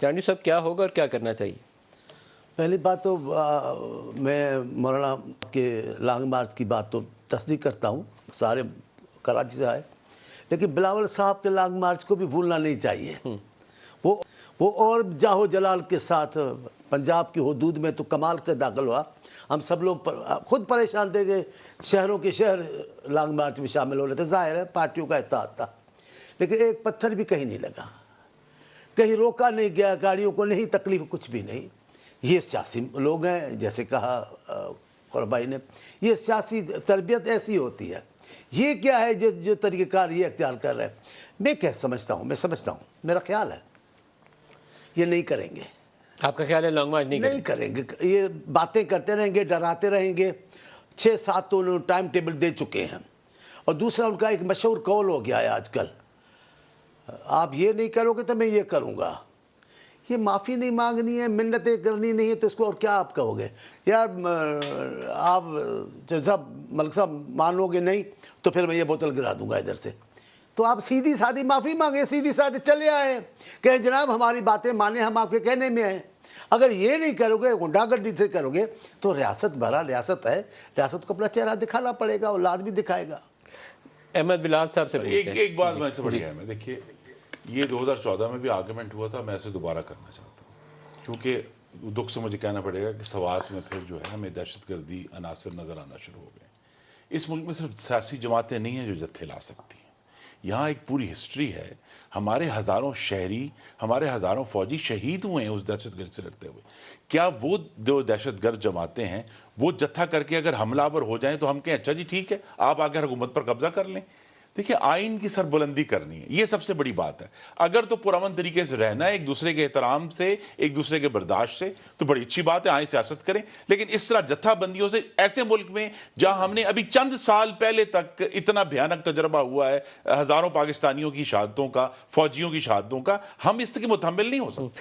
چانڈی صاحب کیا ہوگا اور کیا کرنا چاہیے؟ پہلی بات تو میں مولانا کے لانگ مارچ کی بات تو تصدیق کرتا ہوں، سارے کراچی سے آئے، لیکن بلاول صاحب کے لانگ مارچ کو بھی بھولنا نہیں چاہیے۔ وہ اور جاہو جلال کے ساتھ پنجاب کی حدود میں تو کمال سے داخل ہوا۔ ہم سب لوگ خود پریشان تھے کہ شہروں کے شہر لانگ مارچ میں شامل ہو رہے تھے، ظاہر ہے پارٹیوں کا اتحاد تھا، لیکن ایک پتھر بھی کہیں نہیں لگا، کہیں روکا نہیں گیا، گاڑیوں کو نہیں تکلیف، کچھ بھی نہیں۔ یہ سیاسی لوگ ہیں، جیسے کہا قربائی نے، یہ سیاسی تربیت ایسی ہوتی ہے۔ یہ کیا ہے جو طریقہ کار یہ اختیار کر رہے ہیں؟ میں سمجھتا ہوں، میرا خیال ہے یہ نہیں کریں گے۔ آپ کا خیال ہے لانگ مارچ نہیں کریں گے، یہ باتیں کرتے رہیں گے، ڈراتے رہیں گے۔ 6-7 تو انہوں نے ٹائم ٹیبل دے چکے ہیں، اور دوسرا ان کا ایک مشہور قول ہو گیا ہے آج کل، آپ یہ نہیں کرو گے تو میں یہ کروں گا۔ یہ معافی نہیں مانگنی ہے، منتیں کرنی نہیں ہے، تو اس کو اور کیا آپ کہو گے؟ یار آپ ملک صاحب مانو گے نہیں تو پھر میں یہ بوتل گرا دوں گا ادھر سے۔ تو آپ سیدھی سادھی معافی مانگیں، سیدھی سادھی چلے آئیں کہ جناب ہماری باتیں مانیں، ہم آپ کے کہنے میں ہیں۔ اگر یہ نہیں کرو گے، غنڈہ گردی سے کرو گے، تو ریاست بھرا ریاست ہے، ریاست کو اپنا چہرہ دکھانا پڑے گا، اور لازمی دکھائے گا۔ احمد بلال صاحب سے ایک بات میں سے بڑھیا ہے، دیکھیے یہ 2014 میں بھی آرگومنٹ ہوا تھا، میں اسے دوبارہ کرنا چاہتا ہوں، کیونکہ دکھ سے مجھے کہنا پڑے گا کہ سوات میں پھر جو ہے ہمیں دہشت گردی عناصر نظر آنا شروع ہو گئے۔ اس ملک میں صرف سیاسی جماعتیں نہیں ہیں جو جتھے لا سکتی ہیں، یہاں ایک پوری ہسٹری ہے، ہمارے ہزاروں شہری، ہمارے ہزاروں فوجی شہید ہوئے ہیں اس دہشت گرد سے لڑتے ہوئے۔ کیا وہ جو دہشت گرد جماعتیں ہیں وہ جتھا کر کے اگر حملہ آور ہو جائیں تو ہم کہیں اچھا جی ٹھیک ہے آپ آ کر حکومت پر قبضہ کر لیں؟ دیکھیں آئین کی سربلندی کرنی ہے، یہ سب سے بڑی بات ہے۔ اگر تو پرامن طریقے سے رہنا ہے، ایک دوسرے کے احترام سے، ایک دوسرے کے برداشت سے، تو بڑی اچھی بات ہے، آئیں سیاست کریں، لیکن اس طرح جتھا بندیوں سے ایسے ملک میں جہاں ہم نے ابھی چند سال پہلے تک اتنا بھیانک تجربہ ہوا ہے ہزاروں پاکستانیوں کی شہادتوں کا، فوجیوں کی شہادتوں کا، ہم اس کے متحمل نہیں ہو سکتے۔